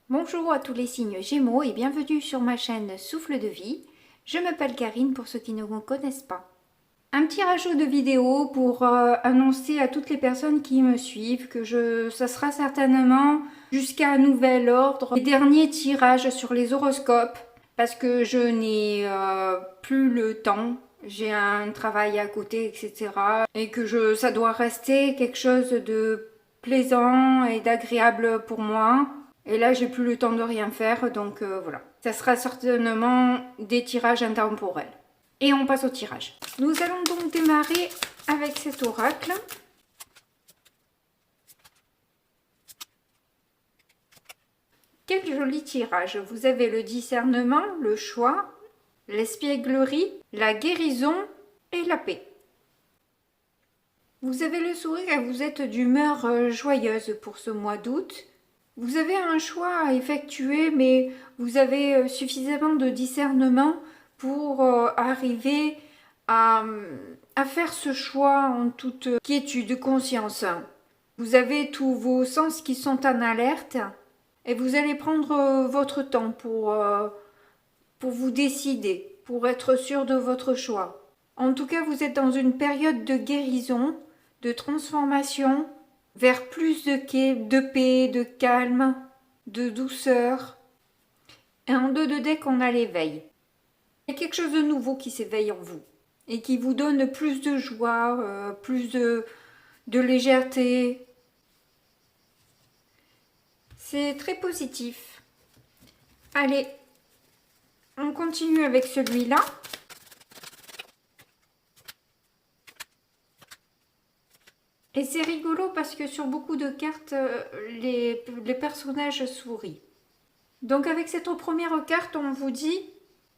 Bonjour à tous les signes Gémeaux et bienvenue sur ma chaîne Souffle de vie. Je m'appelle Karine pour ceux qui ne me connaissent pas. Un petit rajout de vidéo pour annoncer à toutes les personnes qui me suivent que ça sera certainement jusqu'à un nouvel ordre les derniers tirages sur les horoscopes parce que je n'ai plus le temps. J'ai un travail à côté, etc. Et que ça doit rester quelque chose de plaisant et d'agréable pour moi. Et là, j'ai plus le temps de rien faire, donc voilà. Ça sera certainement des tirages intemporels. Et on passe au tirage. Nous allons donc démarrer avec cet oracle. Quel joli tirage. Vous avez le discernement, le choix, l'espièglerie, la guérison et la paix. Vous avez le sourire et vous êtes d'humeur joyeuse pour ce mois d'août. Vous avez un choix à effectuer, mais vous avez suffisamment de discernement pour arriver à faire ce choix en toute quiétude, conscience. Vous avez tous vos sens qui sont en alerte et vous allez prendre votre temps pour vous décider, pour être sûr de votre choix. En tout cas, vous êtes dans une période de guérison, de transformation, vers plus de paix, de calme, de douceur. Et en deux de deck, on a l'éveil. Il y a quelque chose de nouveau qui s'éveille en vous et qui vous donne plus de joie, plus de légèreté. C'est très positif. Allez, on continue avec celui-là. Et c'est rigolo parce que sur beaucoup de cartes, les personnages sourient. Donc avec cette première carte, on vous dit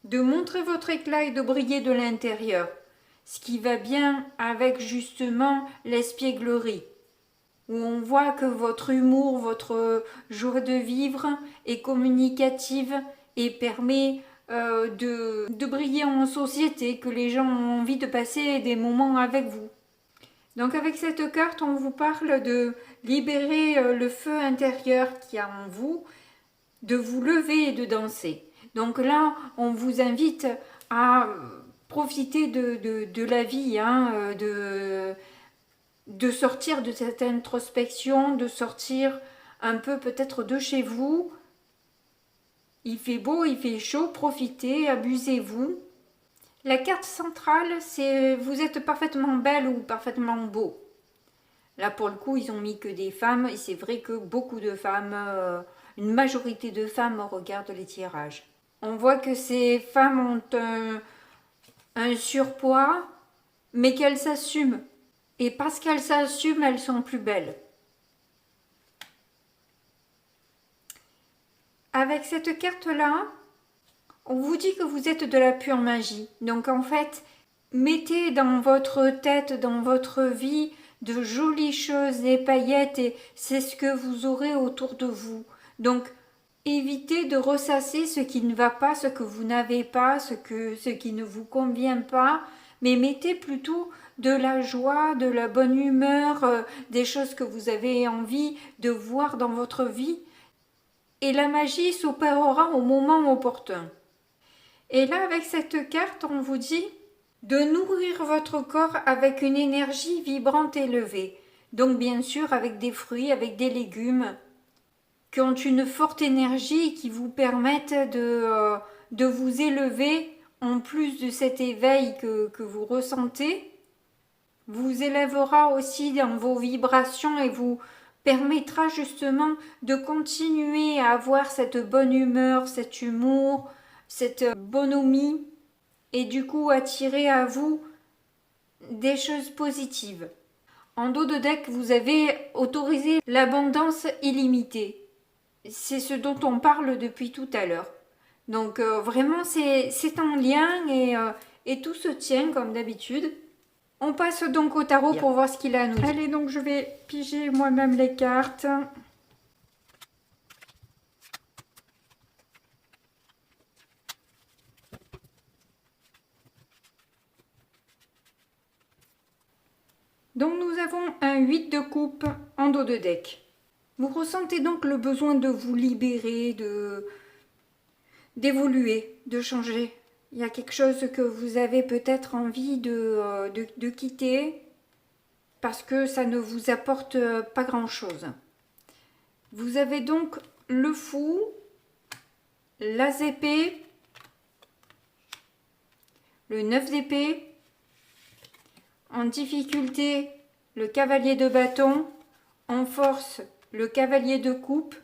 de montrer votre éclat et de briller de l'intérieur. Ce qui va bien avec justement l'espièglerie. Où on voit que votre humour, votre joie de vivre est communicative et permet de briller en société, que les gens ont envie de passer des moments avec vous. Donc avec cette carte, on vous parle de libérer le feu intérieur qu'il y a en vous, de vous lever et de danser. Donc là, on vous invite à profiter de la vie, hein, de sortir de cette introspection, de sortir un peu peut-être de chez vous. Il fait beau, il fait chaud, profitez, abusez-vous. La carte centrale, c'est vous êtes parfaitement belle ou parfaitement beau. Là, pour le coup, ils ont mis que des femmes, et c'est vrai que beaucoup de femmes, une majorité de femmes regardent les tirages. On voit que ces femmes ont un surpoids, mais qu'elles s'assument. Et parce qu'elles s'assument, elles sont plus belles. Avec cette carte-là, on vous dit que vous êtes de la pure magie. Donc en fait, mettez dans votre tête, dans votre vie, de jolies choses, des paillettes, et c'est ce que vous aurez autour de vous. Donc, évitez de ressasser ce qui ne va pas, ce que vous n'avez pas, ce qui ne vous convient pas, mais mettez plutôt de la joie, de la bonne humeur, des choses que vous avez envie de voir dans votre vie, et la magie s'opérera au moment opportun. Et là, avec cette carte, on vous dit de nourrir votre corps avec une énergie vibrante élevée. Donc bien sûr avec des fruits, avec des légumes qui ont une forte énergie qui vous permettent de vous élever en plus de cet éveil que vous ressentez. Vous élèvera aussi dans vos vibrations et vous permettra justement de continuer à avoir cette bonne humeur, cet humour, cette bonhomie et du coup attirer à vous des choses positives. En dos de deck, vous avez autorisé l'abondance illimitée. C'est ce dont on parle depuis tout à l'heure. Donc vraiment, c'est en lien et tout se tient comme d'habitude. On passe donc au tarot pour voir ce qu'il a à nous dire. Allez, donc je vais piger moi-même les cartes. Donc nous avons un 8 de coupe en dos de deck. Vous ressentez donc le besoin de vous libérer, d'évoluer, de changer. Il y a quelque chose que vous avez peut-être envie de quitter parce que ça ne vous apporte pas grand-chose. Vous avez donc le fou, l'as d'épée, le 9 d'épée, en difficulté, le cavalier de bâton, en force, le cavalier de coupe.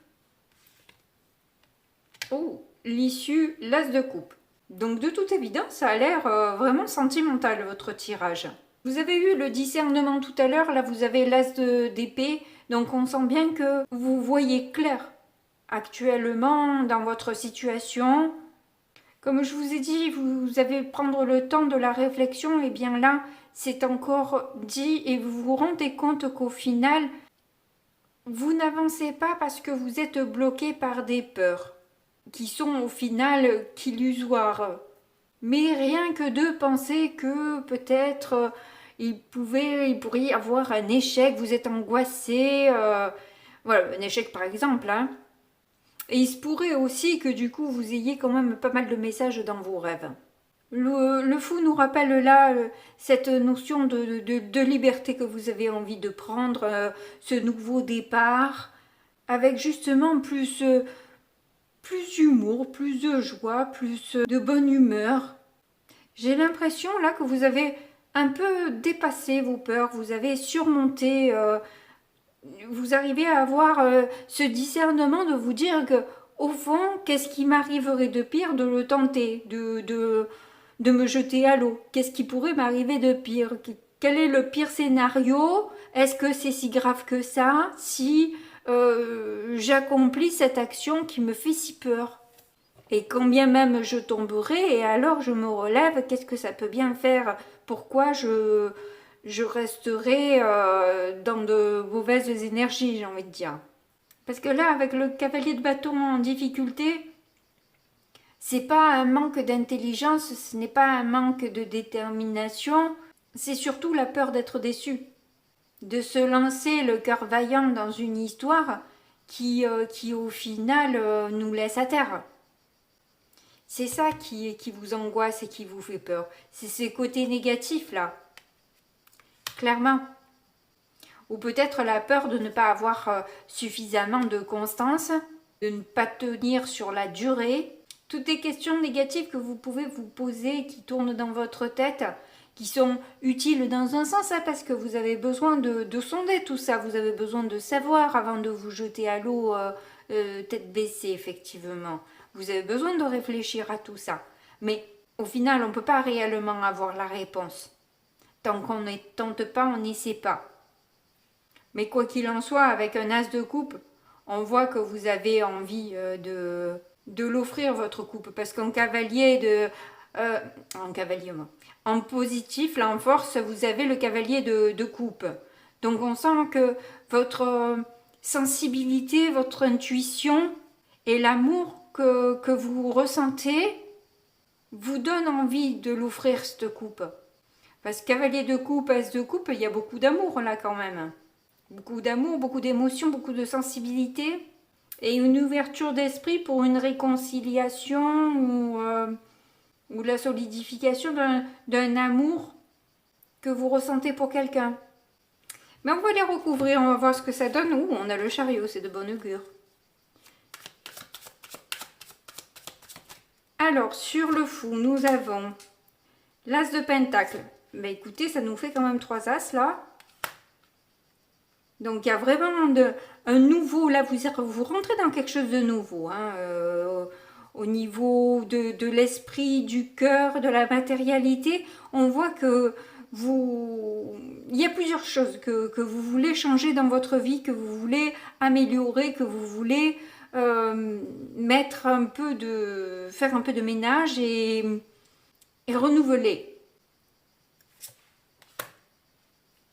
Oh, l'issue, l'as de coupe. Donc de toute évidence, ça a l'air vraiment sentimental votre tirage. Vous avez eu le discernement tout à l'heure, là vous avez l'as d'épée, donc on sent bien que vous voyez clair actuellement dans votre situation. Comme je vous ai dit, vous allez prendre le temps de la réflexion, et bien là, c'est encore dit et vous vous rendez compte qu'au final, vous n'avancez pas parce que vous êtes bloqué par des peurs qui sont au final qu'illusoires. Mais rien que de penser que peut-être il pourrait y avoir un échec, vous êtes angoissé, voilà, un échec par exemple, hein. Et il se pourrait aussi que du coup vous ayez quand même pas mal de messages dans vos rêves. Le fou nous rappelle là cette notion de liberté que vous avez envie de prendre, ce nouveau départ, avec justement plus d'humour, plus de joie, plus de bonne humeur. J'ai l'impression là que vous avez un peu dépassé vos peurs, vous avez surmonté, vous arrivez à avoir ce discernement de vous dire que au fond, qu'est-ce qui m'arriverait de pire de le tenter, de me jeter à l'eau? Qu'est-ce qui pourrait m'arriver de pire? Quel est le pire scénario? Est-ce que c'est si grave que ça si j'accomplis cette action qui me fait si peur? Et quand bien même je tomberai, et alors je me relève, qu'est-ce que ça peut bien faire? Pourquoi je resterai dans de mauvaises énergies, j'ai envie de dire. Parce que là, avec le cavalier de bâton en difficulté, c'est pas un manque d'intelligence, ce n'est pas un manque de détermination, c'est surtout la peur d'être déçu. De se lancer le cœur vaillant dans une histoire qui au final nous laisse à terre. C'est ça qui vous angoisse et qui vous fait peur. C'est ces côtés négatifs là. Clairement. Ou peut-être la peur de ne pas avoir suffisamment de constance, de ne pas tenir sur la durée. Toutes les questions négatives que vous pouvez vous poser, qui tournent dans votre tête, qui sont utiles dans un sens, hein, parce que vous avez besoin de sonder tout ça, vous avez besoin de savoir avant de vous jeter à l'eau tête baissée, effectivement. Vous avez besoin de réfléchir à tout ça. Mais au final, on ne peut pas réellement avoir la réponse. Tant qu'on ne tente pas, on n'essaie pas. Mais quoi qu'il en soit, avec un as de coupe, on voit que vous avez envie de l'offrir, votre coupe. Parce qu'en cavalier en positif, là en force, vous avez le cavalier de coupe. Donc on sent que votre sensibilité, votre intuition et l'amour que vous ressentez vous donne envie de l'offrir, cette coupe. Parce que cavalier de coupe, as de coupe, il y a beaucoup d'amour là quand même. Beaucoup d'amour, beaucoup d'émotion, beaucoup de sensibilité et une ouverture d'esprit pour une réconciliation ou la solidification d'un amour que vous ressentez pour quelqu'un. Mais on va les recouvrir, on va voir ce que ça donne. Ouh, on a le chariot, c'est de bonne augure. Alors, sur le fou, nous avons l'as de pentacle. Ben écoutez, ça nous fait quand même 3 as là. Donc il y a vraiment un nouveau, là vous rentrez dans quelque chose de nouveau, hein, au niveau de l'esprit, du cœur, de la matérialité. On voit que il y a plusieurs choses que vous voulez changer dans votre vie, que vous voulez améliorer, que vous voulez faire un peu de ménage et renouveler.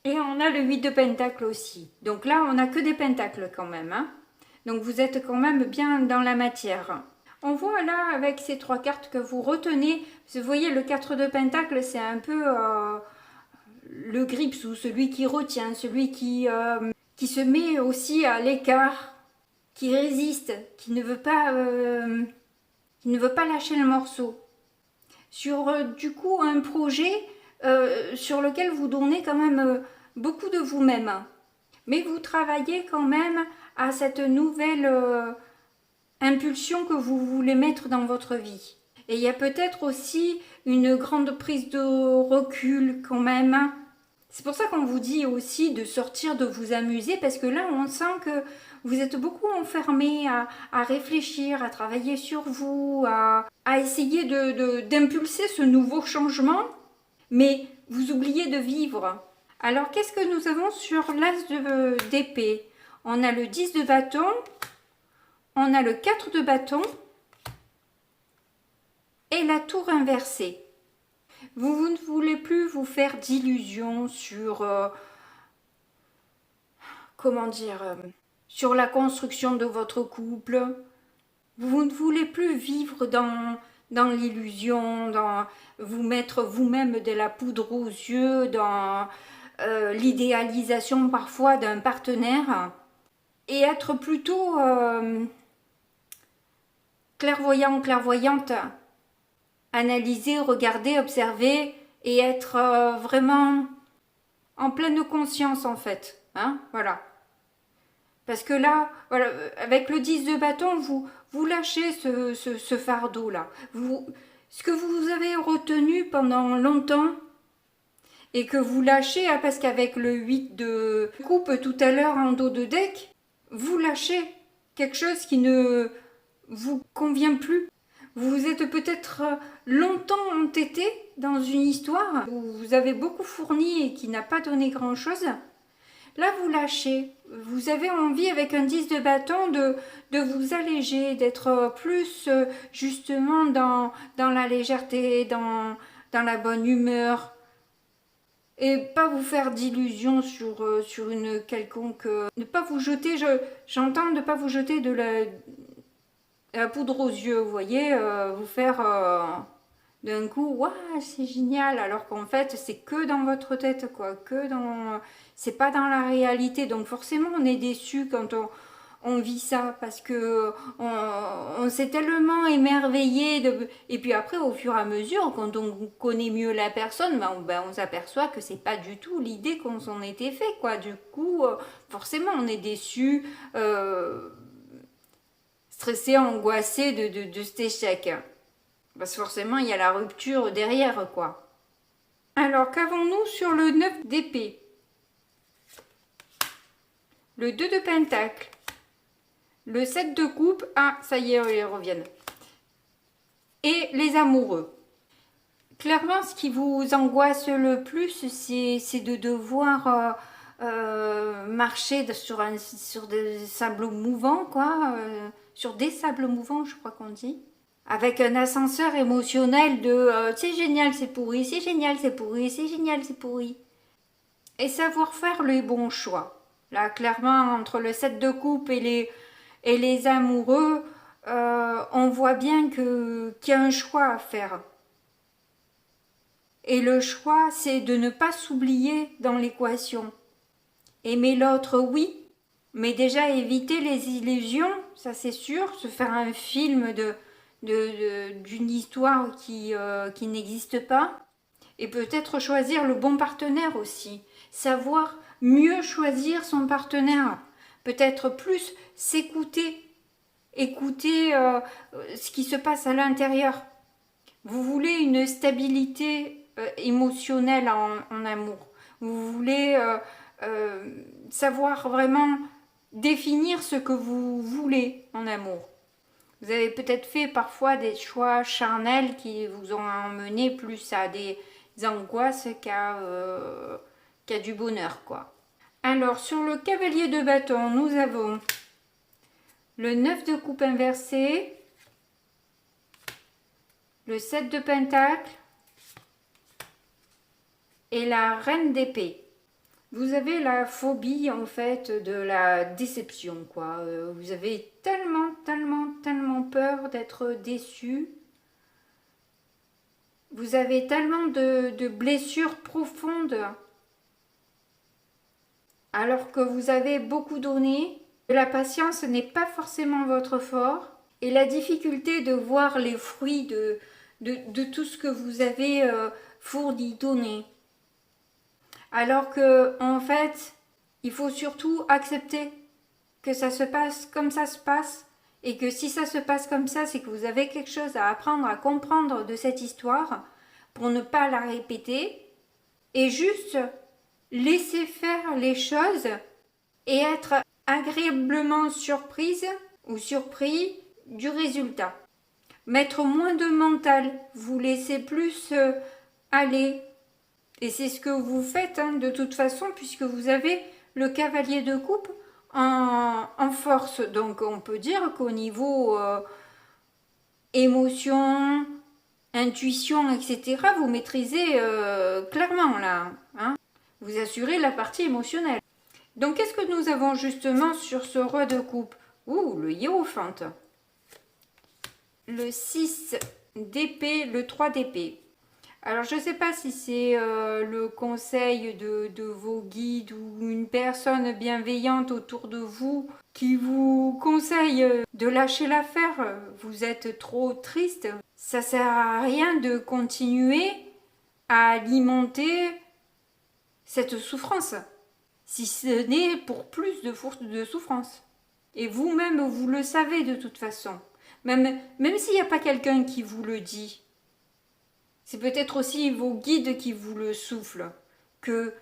Et on a le 8 de pentacle aussi. Donc là, on n'a que des pentacles quand même, hein. Donc vous êtes quand même bien dans la matière. On voit là, avec ces 3 cartes que vous retenez, vous voyez, le 4 de pentacle, c'est un peu le grips ou celui qui retient, celui qui se met aussi à l'écart qui résiste, qui ne veut pas lâcher le morceau. Sur du coup un projet sur lequel vous donnez quand même beaucoup de vous-même. Mais vous travaillez quand même à cette nouvelle impulsion que vous voulez mettre dans votre vie. Et il y a peut-être aussi une grande prise de recul quand même. C'est pour ça qu'on vous dit aussi de sortir, de vous amuser, parce que là on sent que vous êtes beaucoup enfermé à réfléchir, à travailler sur vous, à essayer d'impulser ce nouveau changement, mais vous oubliez de vivre. Alors qu'est-ce que nous avons sur l'as d'épée? On a le 10 de bâton, on a le 4 de bâton et la tour inversée. Vous ne voulez plus vous faire d'illusions sur, comment dire, sur la construction de votre couple. Vous ne voulez plus vivre dans l'illusion, dans vous mettre vous-même de la poudre aux yeux, dans l'idéalisation parfois d'un partenaire, et être plutôt clairvoyant, clairvoyante, analyser, regarder, observer et être vraiment en pleine conscience en fait. Hein, voilà. Parce que là, voilà, avec le 10 de bâton, vous lâchez ce fardeau-là. Ce que vous avez retenu pendant longtemps et que vous lâchez, hein, parce qu'avec le 8 de coupe tout à l'heure en dos de deck, vous lâchez quelque chose qui ne vous convient plus. Vous vous êtes peut-être longtemps entêté dans une histoire où vous avez beaucoup fourni et qui n'a pas donné grand-chose. Là, vous lâchez. Vous avez envie, avec un 10 de bâton, de vous alléger, d'être plus justement dans la légèreté, dans la bonne humeur. Et pas vous faire d'illusions sur une quelconque... ne pas vous jeter, j'entends de ne pas vous jeter de la poudre aux yeux, vous voyez, vous faire d'un coup, waouh, c'est génial, alors qu'en fait, c'est que dans votre tête, quoi, c'est pas dans la réalité, donc forcément, on est déçu quand on vit ça, parce que on s'est tellement émerveillé, et puis après, au fur et à mesure, quand on connaît mieux la personne, on s'aperçoit que c'est pas du tout l'idée qu'on s'en était fait, quoi, du coup, forcément, on est déçu, stressé, angoissé de cet échec. Parce que forcément, il y a la rupture derrière, quoi. Alors, qu'avons-nous sur le 9 d'épée? Le 2 de pentacle. Le 7 de coupe. Ah, ça y est, ils reviennent. Et les amoureux. Clairement, ce qui vous angoisse le plus, c'est de devoir marcher sur des sables mouvants, quoi. Sur des sables mouvants, je crois qu'on dit. Avec un ascenseur émotionnel de c'est génial, c'est pourri, c'est génial, c'est pourri, c'est génial, c'est pourri. Et savoir faire les bons choix. Là, clairement, entre le 7 de coupe et les amoureux, on voit bien qu'il y a un choix à faire. Et le choix, c'est de ne pas s'oublier dans l'équation. Aimer l'autre, oui, mais déjà éviter les illusions, ça c'est sûr, se faire un film d'une histoire qui n'existe pas, et peut-être choisir le bon partenaire aussi, savoir mieux choisir son partenaire, peut-être plus s'écouter, écouter ce qui se passe à l'intérieur. Vous voulez une stabilité émotionnelle en amour, vous voulez savoir vraiment définir ce que vous voulez en amour. Vous avez peut-être fait parfois des choix charnels qui vous ont emmené plus à des angoisses qu'à du bonheur, quoi. Alors, sur le cavalier de bâton, nous avons le 9 de coupe inversé, le 7 de pentacle et la reine d'épée. Vous avez la phobie, en fait, de la déception, quoi. Vous avez tellement peur d'être déçu. Vous avez tellement de blessures profondes, alors que vous avez beaucoup donné. La patience n'est pas forcément votre fort et la difficulté de voir les fruits de tout ce que vous avez fourni, donné. Alors que, en fait, il faut surtout accepter que ça se passe comme ça se passe et que si ça se passe comme ça, c'est que vous avez quelque chose à apprendre, à comprendre de cette histoire pour ne pas la répéter et juste laisser faire les choses et être agréablement surprise ou surpris du résultat. Mettre moins de mental, vous laissez plus aller. Et c'est ce que vous faites de toute façon puisque vous avez le cavalier de coupe en force. Donc on peut dire qu'au niveau émotion, intuition, etc., vous maîtrisez clairement là. Vous assurez la partie émotionnelle. Donc qu'est-ce que nous avons justement sur ce roi de coupe? Le hiérophant. Le 6 d'épée, le 3 d'épée. Alors je ne sais pas si c'est le conseil de vos guides ou une personne bienveillante autour de vous qui vous conseille de lâcher l'affaire. Vous êtes trop triste. Ça ne sert à rien de continuer à alimenter cette souffrance, si ce n'est pour plus de souffrance. Et vous-même, vous le savez de toute façon. Même s'il n'y a pas quelqu'un qui vous le dit. C'est peut-être aussi vos guides qui vous le soufflent, que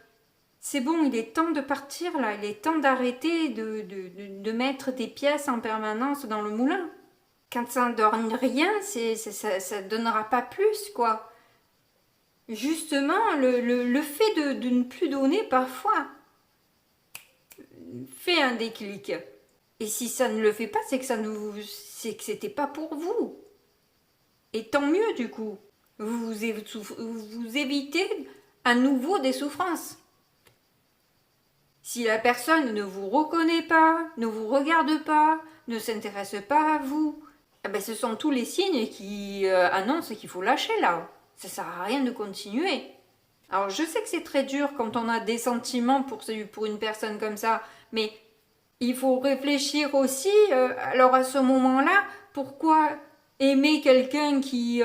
c'est bon, il est temps de partir là, il est temps d'arrêter de mettre des pièces en permanence dans le moulin. Quand ça ne donne rien, ça ne donnera pas plus, quoi. Justement, le fait de ne plus donner parfois fait un déclic. Et si ça ne le fait pas, c'est que c'était pas pour vous. Et tant mieux du coup. Vous évitez à nouveau des souffrances. Si la personne ne vous reconnaît pas, ne vous regarde pas, ne s'intéresse pas à vous, ce sont tous les signes qui annoncent qu'il faut lâcher là. Ça ne sert à rien de continuer. Alors je sais que c'est très dur quand on a des sentiments pour une personne comme ça, mais il faut réfléchir aussi, alors à ce moment-là, pourquoi aimer quelqu'un qui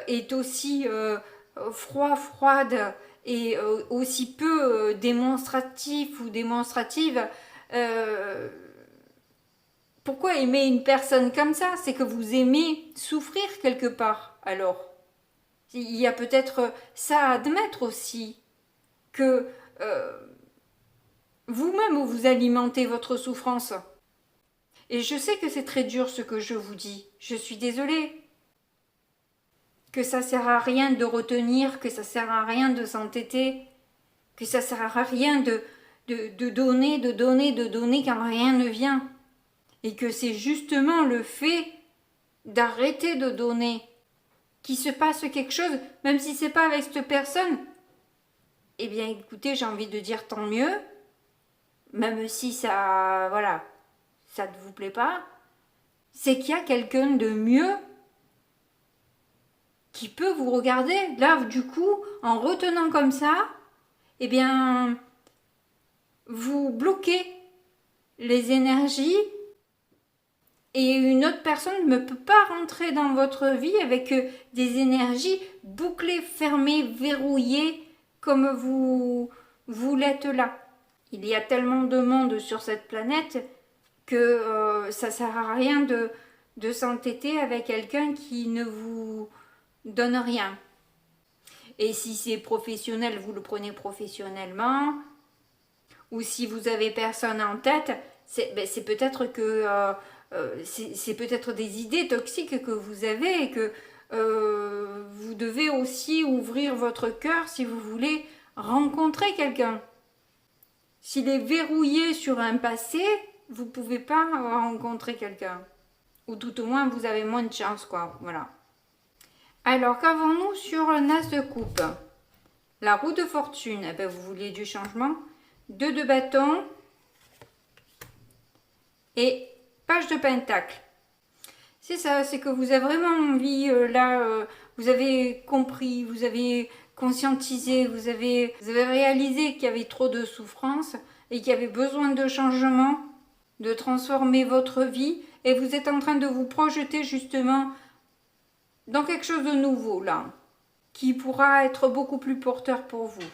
est aussi froide et aussi peu démonstratif ou démonstrative. Pourquoi aimer une personne comme ça? C'est que vous aimez souffrir quelque part, alors. Il y a peut-être ça à admettre aussi, que vous-même vous alimentez votre souffrance. Et je sais que c'est très dur ce que je vous dis, je suis désolée. Que ça sert à rien de retenir, que ça sert à rien de s'entêter, que ça sert à rien de donner quand rien ne vient. Et que c'est justement le fait d'arrêter de donner, qu'il se passe quelque chose, même si c'est pas avec cette personne. Eh bien écoutez, j'ai envie de dire tant mieux, même si ça, ça ne vous plaît pas, c'est qu'il y a quelqu'un de mieux qui peut vous regarder. Là, du coup, en retenant comme ça, eh bien, vous bloquez les énergies et une autre personne ne peut pas rentrer dans votre vie avec des énergies bouclées, fermées, verrouillées comme vous l'êtes là. Il y a tellement de monde sur cette planète que ça sert à rien de s'entêter avec quelqu'un qui ne vous donne rien. Et si c'est professionnel, vous le prenez professionnellement. Ou si vous avez personne en tête, c'est peut-être que c'est peut-être des idées toxiques que vous avez et que vous devez aussi ouvrir votre cœur si vous voulez rencontrer quelqu'un. S'il est verrouillé sur un passé, vous ne pouvez pas rencontrer quelqu'un. Ou tout au moins, vous avez moins de chance, quoi. Voilà. Alors, qu'avons-nous sur l'as de coupe? La roue de fortune, vous vouliez du changement. 2 de bâton et page de pentacle. C'est ça, c'est que vous avez vraiment envie, vous avez compris, vous avez conscientisé, vous avez réalisé qu'il y avait trop de souffrance et qu'il y avait besoin de changement. de transformer votre vie et vous êtes en train de vous projeter justement dans quelque chose de nouveau là, qui pourra être beaucoup plus porteur pour vous.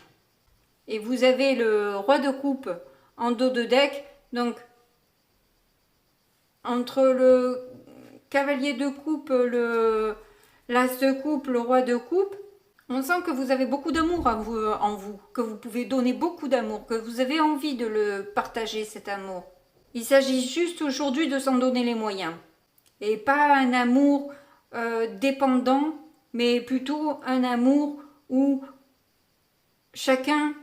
Et vous avez le roi de coupe en dos de deck, donc entre le cavalier de coupe, l'as de coupe, le roi de coupe, on sent que vous avez beaucoup d'amour en vous, que vous pouvez donner beaucoup d'amour, que vous avez envie de le partager cet amour. Il s'agit juste aujourd'hui de s'en donner les moyens. Et pas un amour dépendant, mais plutôt un amour où chacun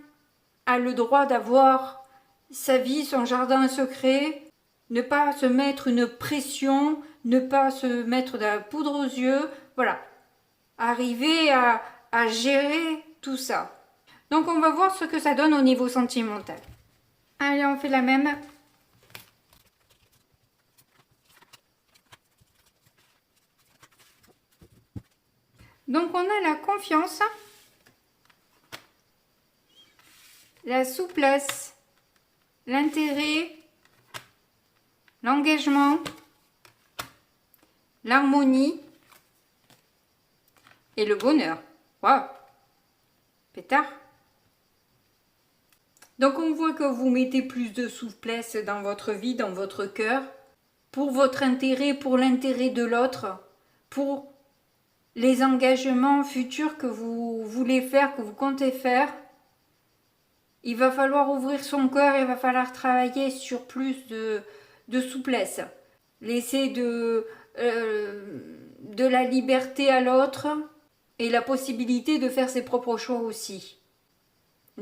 a le droit d'avoir sa vie, son jardin secret, ne pas se mettre une pression, ne pas se mettre de la poudre aux yeux, voilà. Arriver à gérer tout ça. Donc on va voir ce que ça donne au niveau sentimental. Allez, on fait la même. Donc on a la confiance, la souplesse, l'intérêt, l'engagement, l'harmonie et le bonheur. Waouh! Pétard! Donc on voit que vous mettez plus de souplesse dans votre vie, dans votre cœur, pour votre intérêt, pour l'intérêt de l'autre, pour les engagements futurs que vous voulez faire, que vous comptez faire. Il va falloir ouvrir son cœur, il va falloir travailler sur plus de souplesse. Laisser de la liberté à l'autre et la possibilité de faire ses propres choix aussi.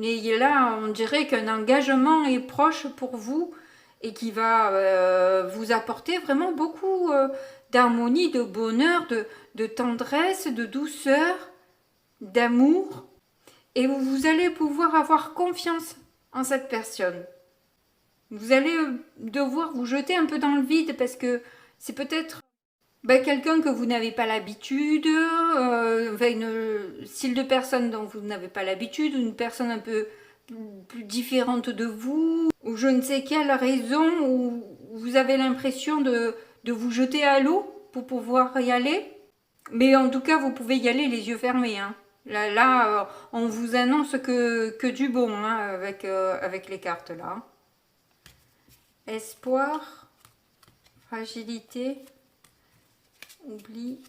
Et là, on dirait qu'un engagement est proche pour vous et qui va vous apporter vraiment beaucoup d'harmonie, de bonheur, de tendresse, de douceur, d'amour. Et vous allez pouvoir avoir confiance en cette personne. Vous allez devoir vous jeter un peu dans le vide parce que c'est peut-être quelqu'un que vous n'avez pas l'habitude, une style de personne dont vous n'avez pas l'habitude, une personne un peu plus différente de vous, ou je ne sais quelle raison où vous avez l'impression de vous jeter à l'eau pour pouvoir y aller. Mais en tout cas, vous pouvez y aller les yeux fermés. Hein. Là, on vous annonce que du bon hein, avec les cartes là. Espoir, fragilité, oubli,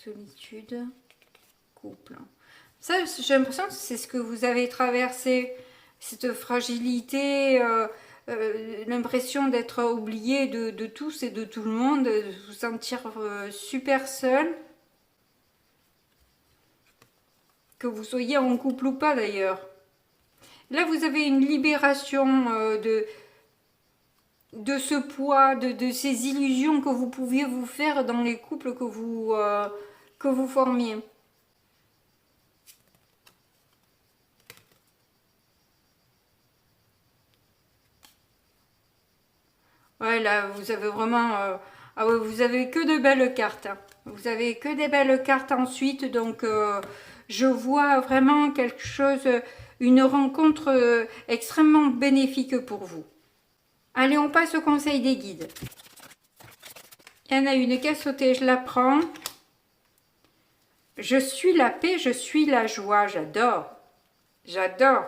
solitude, couple. Ça, j'ai l'impression que c'est ce que vous avez traversé, cette fragilité, l'impression d'être oublié de tous et de tout le monde, de vous sentir super seul. Que vous soyez en couple ou pas d'ailleurs. Là, vous avez une libération de ce poids, de ces illusions que vous pouviez vous faire dans les couples que vous formiez. Ouais, là, vous avez vraiment... ah ouais, vous avez que de belles cartes. Hein. Vous avez que des belles cartes ensuite, donc... je vois vraiment quelque chose, une rencontre extrêmement bénéfique pour vous. Allez, on passe au conseil des guides. Il y en a une qui a sauté, je la prends. Je suis la paix, je suis la joie, j'adore. J'adore.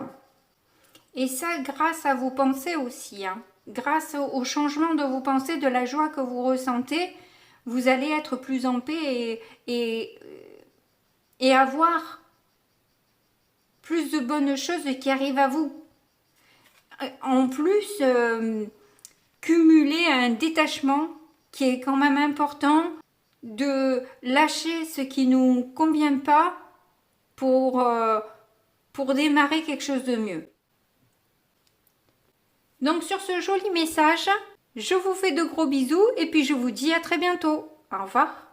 Et ça, grâce à vos pensées aussi. Hein. Grâce au changement de vos pensées, de la joie que vous ressentez, vous allez être plus en paix et avoir plus de bonnes choses qui arrivent à vous. En plus, cumuler un détachement qui est quand même important, de lâcher ce qui ne nous convient pas pour démarrer quelque chose de mieux. Donc sur ce joli message, je vous fais de gros bisous et puis je vous dis à très bientôt. Au revoir.